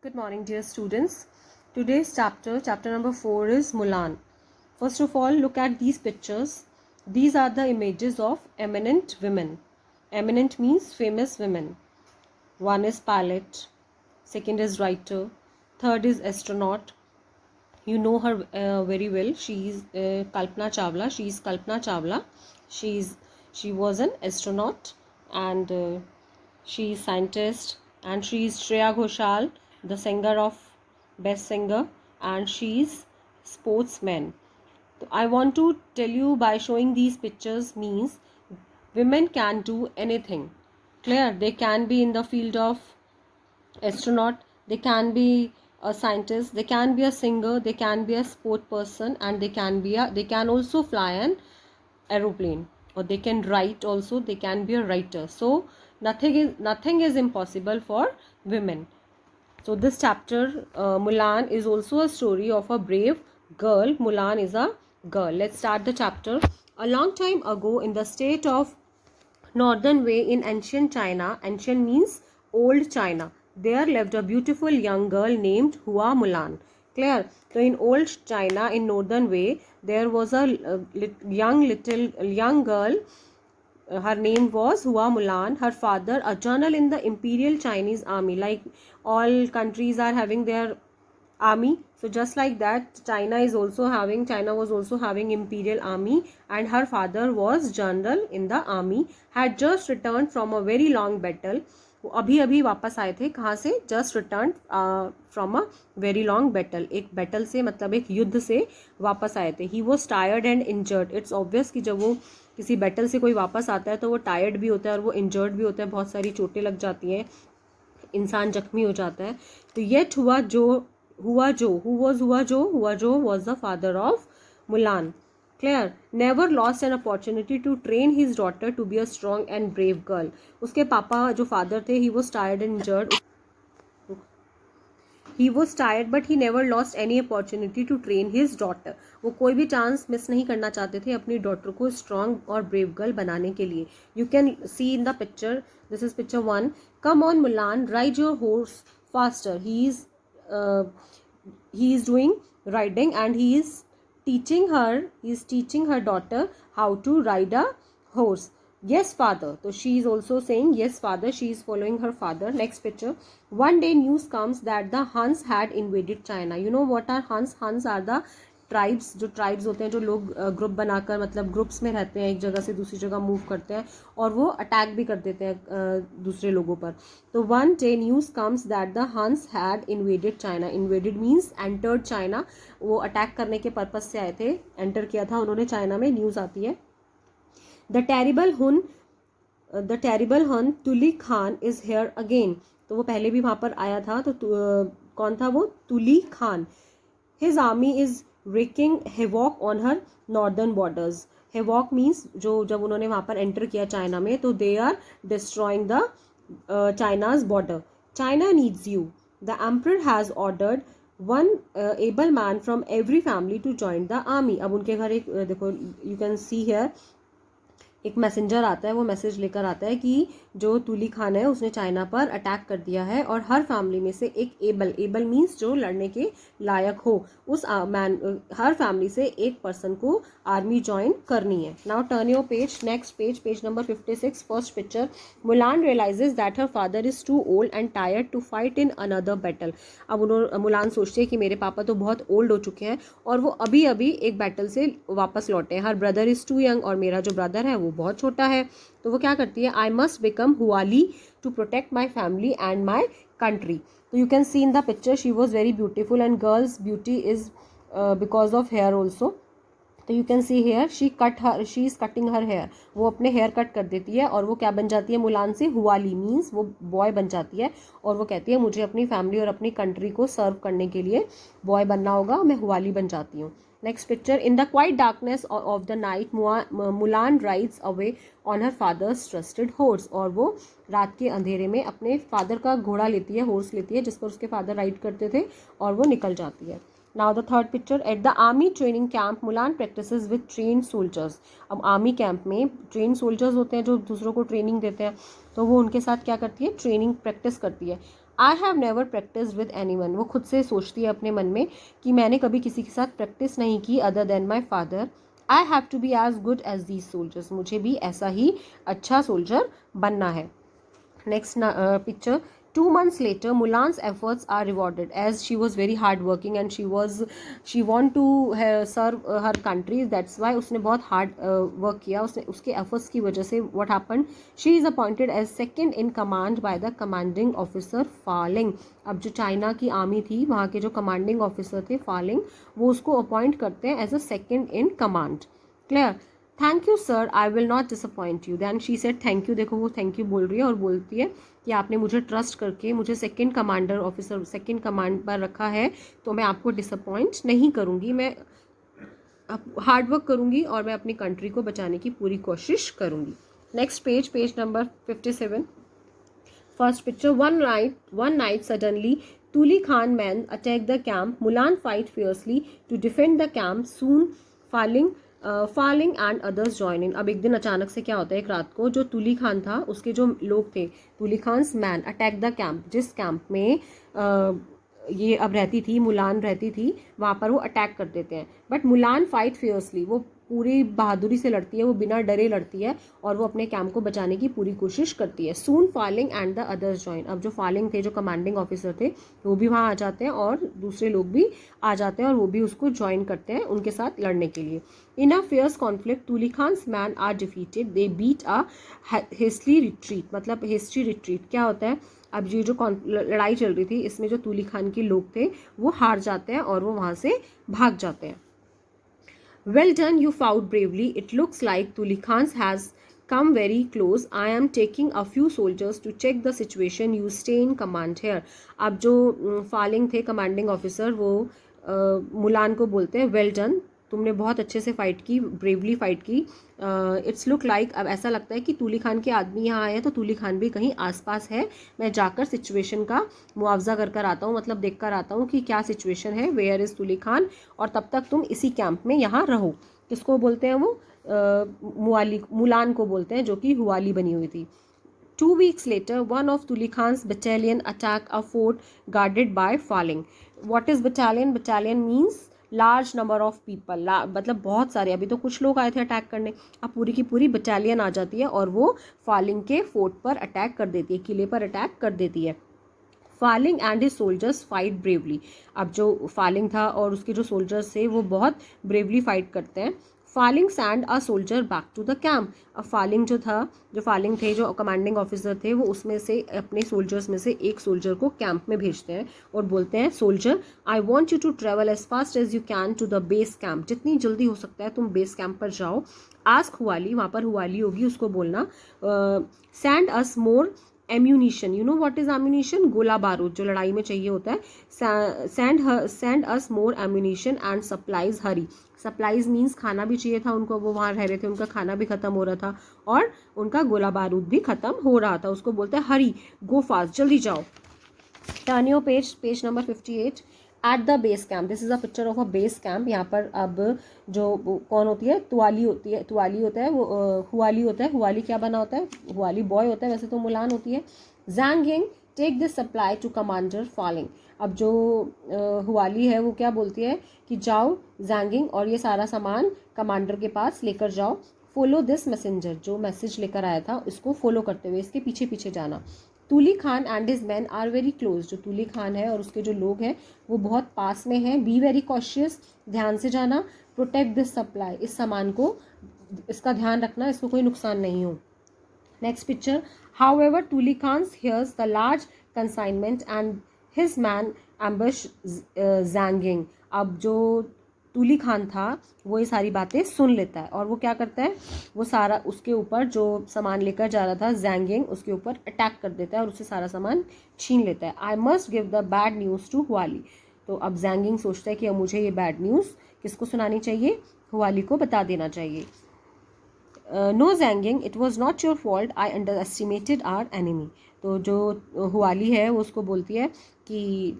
Good morning, dear students. Today's chapter number 4 is Mulan. First of all, look at these pictures. These are the images of eminent women. Eminent means famous women. One is pilot, second is writer, third is astronaut. You know her very well. She is Kalpana Chawla. She is Kalpana Chawla. She was an astronaut and she is scientist, and she is Shreya Ghoshal, the singer of best singer, and she is sportsman. I want to tell you by showing these pictures means women can do anything. Clear? They can be in the field of astronaut, they can be a scientist, they can be a singer, they can be a sport person, and they can also fly an aeroplane, or they can write also, they can be a writer. So nothing is impossible for women. So this chapter Mulan is also a story of a brave girl. Mulan is a girl. Let's start the chapter. A long time ago in the state of Northern Wei in ancient China, ancient means old China, there lived a beautiful young girl named Hua Mulan. Clear? So in old China, in Northern Wei, there was a young girl. Her name was Hua Mulan. Her father, a general in the Imperial Chinese Army. Like all countries are having their army, so just like that, China was also having Imperial Army, and her father was general in the army, had just returned from a very long battle. वो अभी अभी वापस आए थे. कहाँ से? Just return from a very long battle. एक battle से मतलब एक युद्ध से वापस आए थे. He was tired and injured. It's obvious कि जब वो किसी बैटल से कोई वापस आता है तो वो टायर्ड भी होता है और वो इंजर्ड भी होता है. बहुत सारी चोटें लग जाती हैं, इंसान जख्मी हो जाता है. तो yet Hua Jo was the father of Mulan. Clear? Never lost an opportunity to train his daughter to be a strong and brave girl. उसके पापा जो फादर थे, he was tired and injured. He was tired but he never lost any opportunity to train his daughter. वो कोई भी chance miss नहीं करना चाहते थे अपनी डॉटर को स्ट्रॉन्ग और ब्रेव गर्ल बनाने के लिए. You can see in the picture. This is picture 1. Come on Mulan, ride your horse faster. He is doing riding and he is teaching her daughter how to ride a horse. Yes father. So she is also saying yes father. She is following her father. Next picture. One day news comes that the Huns had invaded China. You know what are Huns? Huns are the tribes. जो tribes होते हैं, जो लोग group बनाकर मतलब groups में रहते हैं, एक जगह से दूसरी जगह मूव करते हैं और वो अटैक भी कर देते हैं दूसरे लोगों पर. तो one day news comes that the Huns had invaded China. Invaded means entered China. वो अटैक करने के पर्पज से आए थे, एंटर किया था उन्होंने चाइना में. न्यूज़ आती है द टेरिबल हन तुली खान इज हेयर अगेन. तो वो पहले भी वहाँ पर आया था. तो कौन था वो? तुली Khan. His army is wreaking havoc on her northern borders. Havoc means जो जब उन्होंने वहाँ पर एंटर किया चाइना में, तो they are destroying the China's border. China needs you. The emperor has ordered one able man from every family to join the army. अब उनके घर एक देखो, you can see here, एक मैसेंजर आता है. वो मैसेज लेकर आता है कि जो तुली खान है उसने चाइना पर अटैक कर दिया है और हर फैमिली में से एक एबल मीन्स जो लड़ने के लायक हो, उस हर फैमिली से एक पर्सन को आर्मी ज्वाइन करनी है. Now turn your page. Next page number 56. First picture. Mulan realises that her father is too old and tired to fight in another battle. अब मुलान सोचते हैं कि मेरे पापा तो बहुत ओल्ड हो चुके हैं और वो अभी अभी एक बैटल से वापस लौटे हैं. Her brother is too young. और मेरा जो ब्रदर है वो बहुत छोटा है. तो वो क्या करती है? I must become Huali to protect my family and my country. तो you can see in the picture she was very beautiful and girls beauty is because of hair also. तो you can see here she is cutting her hair. वो अपने hair cut कर देती है और वो क्या बन जाती है मुलान से? हुआली मीन्स वो बॉय बन जाती है. और वो कहती है मुझे अपनी फैमिली और अपनी कंट्री को सर्व करने के लिए बॉय बनना होगा, मैं हुआली बन जाती हूँ. Next picture. In the quiet darkness of the night, Mulan rides away on her father's trusted horse. और वो रात के अंधेरे में अपने फादर का घोड़ा लेती है, हॉर्स लेती है जिस पर उसके फादर राइड करते थे, और वो निकल जाती है. Now the third picture. At the army training camp, Mulan practices with trained soldiers. अब आर्मी कैंप में ट्रेन सोल्जर्स होते हैं जो दूसरों को ट्रेनिंग देते हैं, तो वो उनके साथ क्या करती है? ट्रेनिंग प्रैक्टिस करती है. I have never practice with any one, वो खुद से सोचती है अपने मन में कि मैंने कभी किसी के साथ प्रैक्टिस नहीं की other than my father. I have to be as good as these soldiers, मुझे भी ऐसा ही अच्छा सोल्जर बनना है. Next picture. 2 months later, Mulan's efforts are rewarded as she was very hard working and she want to serve her country. That's why उसने बहुत hard work किया. उसके efforts की वजह से what happened? She is appointed as second in command by the commanding officer Fa-Ling. अब जो China की आर्मी थी वहाँ के जो कमांडिंग ऑफिसर थे फालिंग, वो उसको अपॉइंट करते हैं as a second in command. Clear. Thank you sir, I will not disappoint you. Then she said thank you. देखो वो थैंक यू बोल रही है और बोलती है कि आपने मुझे ट्रस्ट करके मुझे second commander officer second command पर रखा है, तो मैं आपको डिसअपॉइंट नहीं करूँगी. मैं हार्ड वर्क करूँगी और मैं अपनी कंट्री को बचाने की पूरी कोशिश करूँगी. Next page, page number 57. First picture. One night suddenly Tuli Khan man attack the camp. Mulan fight fiercely to defend the camp. Soon Faling and others join in. अब एक दिन अचानक से क्या होता है, एक रात को जो तुली खान था उसके जो लोग थे, Tuli Khan's man attack the camp, जिस कैंप में ये अब रहती थी मुलान रहती थी, वहाँ पर वो अटैक कर देते हैं. बट मुलान फाइट फियर्सली, वो पूरी बहादुरी से लड़ती है, वो बिना डरे लड़ती है और वो अपने कैंप को बचाने की पूरी कोशिश करती है. Soon Faling and the others join. अब जो फालिंग थे, जो कमांडिंग ऑफिसर थे, वो भी वहाँ आ जाते हैं और दूसरे लोग भी आ जाते हैं और वो भी उसको ज्वाइन करते हैं उनके साथ लड़ने के लिए. इन अ fierce conflict Tuli Khan's man are defeated. They beat a hastily retreat. मतलब हेस्टी रिट्रीट क्या होता है, अब ये जो लड़ाई चल रही थी इसमें जो तुली खान के लोग थे वो हार जाते हैं और वो वहाँ से भाग जाते हैं. Well done, you fought bravely. It looks like Tuli Khan has come very close. I am taking a few soldiers to check the situation. You stay in command here. अब जो फालिंग थे कमांडिंग ऑफिसर, वो Mulan को बोलते हैं well done, तुमने बहुत अच्छे से फाइट की, ब्रेवली फाइट की. इट्स लुक लाइक, अब ऐसा लगता है कि तुली खान के आदमी यहाँ आए हैं तो तुली खान भी कहीं आसपास है. मैं जाकर सिचुएशन का मुआवजा कर आता हूँ, मतलब देख कर आता हूँ कि क्या सिचुएशन है, वेयर इज़ तुली खान, और तब तक तुम इसी कैंप में यहाँ रहो. किसको बोलते हैं वो, मुलान को बोलते हैं, जो कि हुआली बनी हुई थी. 2 weeks later, one of Tuli Khan's battalion attacked a fort guarded by Faling. What is battalion? Battalion means large number of people, मतलब बहुत सारे. अभी तो कुछ लोग आए थे अटैक करने, अब पूरी की पूरी बटालियन आ जाती है और वो फालिंग के फोर्ट पर अटैक कर देती है, किले पर अटैक कर देती है. Falling and his soldiers fight bravely. अब जो फालिंग था और उसके जो सोल्जर्स थे वो बहुत ब्रेवली फाइट करते हैं. Faling send a soldier back to the camp. अब फालिंग जो फालिंग थे, जो कमांडिंग ऑफिसर थे, वो उसमें से अपने सोल्जर्स में से एक सोल्जर को कैंप में भेजते हैं और बोलते हैं, soldier I want you to travel as fast as you can to the base camp. जितनी जल्दी हो सकता है तुम बेस कैंप पर जाओ. आस्क हुआली, वहाँ पर हुआली होगी, उसको बोलना send us more ammunition. You know what is ammunition? गोला बारूद जो लड़ाई में चाहिए होता है. Send us more ammunition and supplies Hari. Supplies means खाना भी चाहिए था उनको, वो वहाँ रह रहे थे, उनका खाना भी खत्म हो रहा था और उनका गोला बारूद भी खत्म हो रहा था. उसको बोलते हैं हरी, गो फास्ट, जल्दी जाओ. Turn your page, page number 58. At the base camp. This is a picture of a base camp. यहाँ पर अब जो कौन होती है, तुआली होती है, तुआली होता है वो, हुआली होता है. हुआली क्या बना होता है, हुआली बॉय होता है, वैसे तो मुलान होती है. Jangging take this supply to commander Faling. अब जो हुआली है वो क्या बोलती है कि जाओ जैंगिंग और ये सारा सामान कमांडर के पास लेकर जाओ. फॉलो दिस मैसेंजर, जो मैसेज लेकर आया था इसको फॉलो करते हुए इसके पीछे पीछे जाना. Tuli Khan and his man are very close. जो तुली खान है और उसके जो लोग हैं वो बहुत पास में हैं. बी वेरी कॉशियस, ध्यान से जाना. प्रोटेक्ट दिस सप्लाई, इस सामान को, इसका ध्यान रखना, इसको कोई नुकसान नहीं हो. Next picture. However Tuli Khan hears the large consignment and his man ambush Jangging. अब जो तुली खान था वो ये सारी बातें सुन लेता है और वो क्या करता है, वो सारा उसके ऊपर जो सामान लेकर जा रहा था जैंगिंग, उसके ऊपर अटैक कर देता है और उससे सारा सामान छीन लेता है. I must give the bad news to Huali. तो अब जैंगिंग सोचता है कि अब मुझे ये बैड न्यूज़ किसको सुनानी चाहिए, हुआली को बता देना चाहिए. No Jangging, it was not your fault, I underestimated our enemy. तो जो हुआली है वो उसको बोलती है कि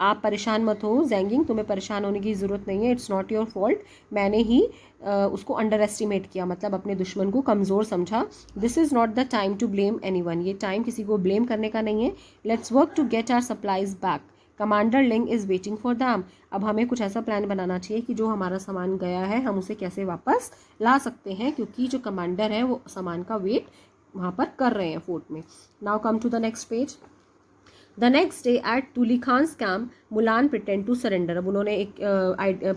आप परेशान मत हो जैंगिंग, तुम्हें परेशान होने की ज़रूरत नहीं है, इट्स नॉट योर फॉल्ट, मैंने ही उसको अंडर एस्टिमेट किया, मतलब अपने दुश्मन को कमज़ोर समझा। This is not the time to blame anyone, ये टाइम किसी को ब्लेम करने का नहीं है। Let's work to get our supplies back, commander Ling is waiting for them. अब हमें कुछ ऐसा प्लान बनाना चाहिए कि जो हमारा सामान गया है हम उसे कैसे वापस ला सकते हैं, क्योंकि जो कमांडर है वो सामान का वेट वहाँ पर कर रहे हैं फोर्ट में। Now come to the next page. The next day at Tuli Khan's camp Mulan pretend to surrender. अब उन्होंने एक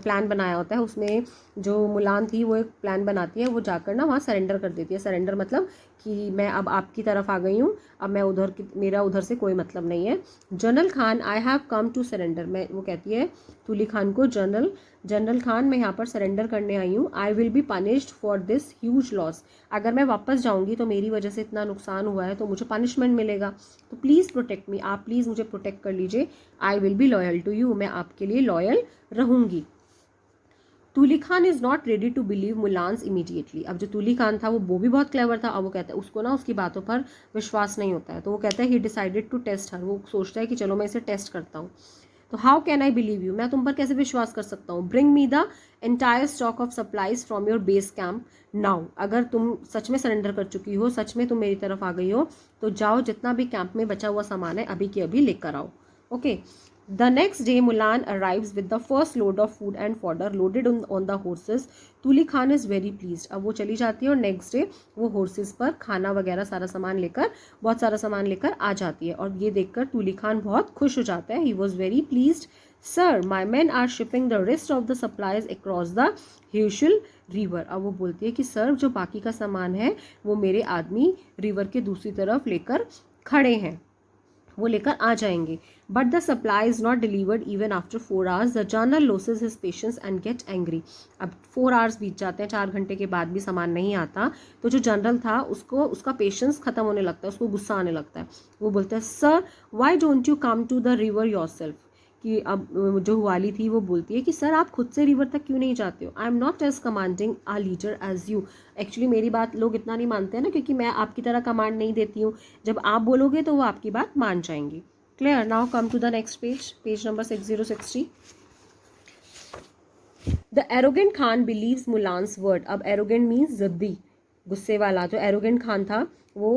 प्लान बनाया होता है, उसमें जो मुलान थी वो एक प्लान बनाती है, वो जाकर ना वहाँ सरेंडर कर देती है। सरेंडर मतलब कि मैं अब आपकी तरफ आ गई हूँ, अब मैं उधर मेरा उधर से कोई मतलब नहीं है। General Khan I have come to surrender, मैं वो कहती है तुली खान को, जनरल खान मैं यहाँ पर सरेंडर करने आई हूँ। आई will be punished for this huge loss, अगर मैं वापस जाऊँगी तो मेरी वजह से इतना नुकसान हुआ है तो मुझे पनिशमेंट मिलेगा, तो प्लीज़ प्रोटेक्ट मी, आप प्लीज़ मुझे प्रोटेक्ट कर लीजिए। I will be loyal to you, मैं आपके लिए लॉयल रहूँगी। Tuli Khan is not ready to believe Mulan's immediately. अब जो तुली खान था वो भी बहुत क्लेवर था, अब वो कहता है उसको ना उसकी बातों पर विश्वास नहीं होता है, तो वो कहता है ही डिसाइडेड टू टेस्ट हर, वो सोचता है कि चलो मैं इसे टेस्ट करता हूँ। तो how can I believe you, मैं तुम पर कैसे विश्वास कर सकता हूँ। Bring me the entire stock of supplies from your base camp now, अगर तुम सच में सरेंडर कर चुकी हो, सच में तुम मेरी तरफ आ गई हो, तो जाओ जितना भी कैंप में बचा हुआ सामान है अभी के अभी लेकर आओ। Okay. The next day, Mulan arrives with the first load of food and fodder loaded on the horses. Tuli Khan is very pleased. अब वो चली जाती है और नेक्स्ट डे वो हॉर्सेस पर खाना वगैरह सारा सामान लेकर, बहुत सारा सामान लेकर आ जाती है, और ये देखकर तुली खान बहुत खुश हो जाता है। He was very pleased. Sir, my men are shipping the rest of the supplies across the Hushul river. अब वो बोलती है कि सर जो बाकी का सामान है वो मेरे आदमी रिवर के दूसरी तरफ लेकर खड़े हैं, वो लेकर आ जाएंगे। But the supply is not delivered even after 4 hours. The general losses his patience and get angry. अब 4 hours बीत जाते हैं, 4 घंटे के बाद भी सामान नहीं आता, तो जो जनरल था उसको उसका पेशेंस खत्म होने लगता है, उसको गुस्सा आने लगता है। वो बोलता है sir why don't you come to the river yourself, कि अब जो हुआली थी वो बोलती है कि सर आप खुद से रिवर तक क्यों नहीं जाते हो। I am not as commanding a leader as you. Actually मेरी बात लोग इतना नहीं मानते हैं ना, क्योंकि मैं आपकी तरह कमांड नहीं देती हूँ, जब आप बोलोगे तो वो आपकी बात मान जाएंगी। Clear. Now come to the next page, page number 6060। The arrogant Khan believes Mulan's word. अब एरोगेंट मीन्स ज़िद्दी, गुस्से वाला। जो एरोगेंट खान था वो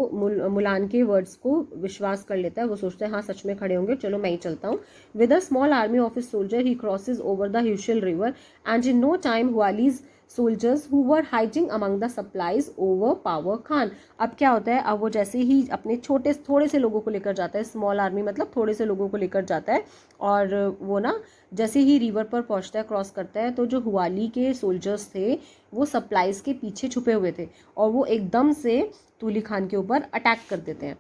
मुलान के वर्ड्स को विश्वास कर लेता है, वो सोचता है हाँ सच में खड़े होंगे, चलो मैं ही चलता हूँ। With a small army of his soldier he crosses over the Hushal river and in no time Huali's soldiers who were hiding among the supplies overpower Khan. अब क्या होता है, अब वो जैसे ही अपने थोड़े से लोगों को लेकर जाता है, स्मॉल आर्मी मतलब थोड़े से लोगों को लेकर जाता है, और वो ना जैसे ही रिवर पर पहुंचता है, क्रॉस करता है, तो जो हुआली के सोल्जर्स थे वो सप्लाईज के पीछे छुपे हुए थे, और वो एकदम से तुली खान के ऊपर अटैक कर देते हैं।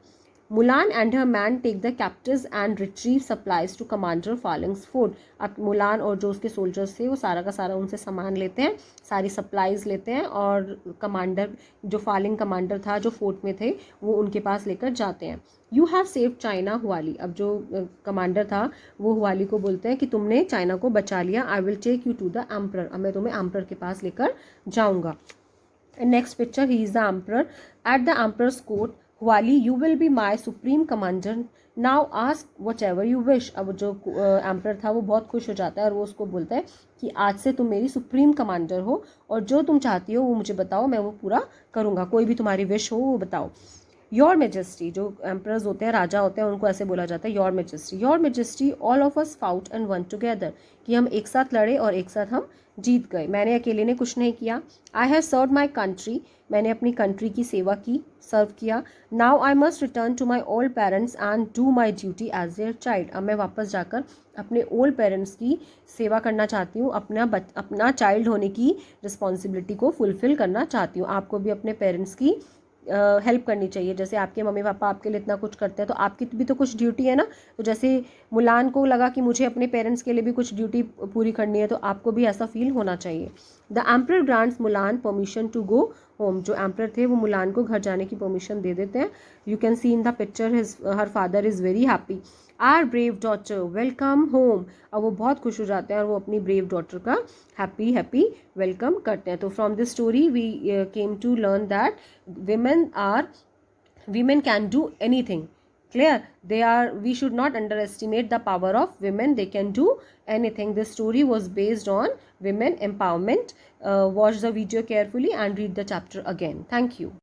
Mulan and her man take the captives and retrieve supplies to commander Faling's fort. अब मुलान और जो उसके सोल्जर्स थे वो सारा का सारा उनसे सामान लेते हैं, सारी सप्लाईज लेते हैं, और कमांडर जो फालिंग कमांडर था जो फोर्ट में थे वो उनके पास लेकर जाते हैं। You have saved China Huali. अब जो कमांडर था वो हुआली को बोलते हैं कि तुमने चाइना को बचा लिया। I will take you to the emperor, अब मैं तुम्हें एम्परर के पास लेकर जाऊँगा। Next picture, he is the emperor at the emperor's court. Huali you will be my supreme commander now ask whatever you wish. अब जो emperor था वो बहुत खुश हो जाता है और वो उसको बोलता है कि आज से तुम मेरी सुप्रीम कमांडर हो, और जो तुम चाहती हो वो मुझे बताओ, मैं वो पूरा करूँगा, कोई भी तुम्हारी विश हो वो बताओ। योर मेजेस्टी, जो एम्परर्स होते हैं, राजा होते हैं, उनको ऐसे बोला जाता है your majesty. Your majesty all of us fought and one together, कि हम एक साथ लड़े और एक साथ हम जीत गए, मैंने अकेले ने कुछ नहीं किया। I have serve my country, मैंने अपनी कंट्री की सेवा की, सर्व किया। Now I must return to my old parents and do my duty as their child. अब मैं वापस जाकर अपने ओल्ड पेरेंट्स की सेवा करना चाहती हूँ, अपना चाइल्ड होने की रिस्पॉन्सिबिलिटी को फुलफिल करना चाहती हूँ। आपको भी अपने पेरेंट्स की हेल्प करनी चाहिए, जैसे आपके मम्मी पापा आपके लिए इतना कुछ करते हैं तो आपकी भी तो कुछ ड्यूटी है ना। तो जैसे मुलान को लगा कि मुझे अपने पेरेंट्स के लिए भी कुछ ड्यूटी पूरी करनी है, तो आपको भी ऐसा फील होना चाहिए। The emperor grants Mulan permission to go home. जो एम्परर थे वो मुलान को घर जाने की परमिशन दे देते हैं. You can see in the picture her father is very happy. Our brave daughter welcome home. अब वो बहुत खुश हो जाते हैं और वो अपनी ब्रेव डॉटर का हैप्पी वेलकम करते हैं. तो from this story we came to learn that women can do anything. Clear? We should not underestimate the power of women. They can do anything. This story was based on women empowerment. Watch the video carefully and read the chapter again. Thank you.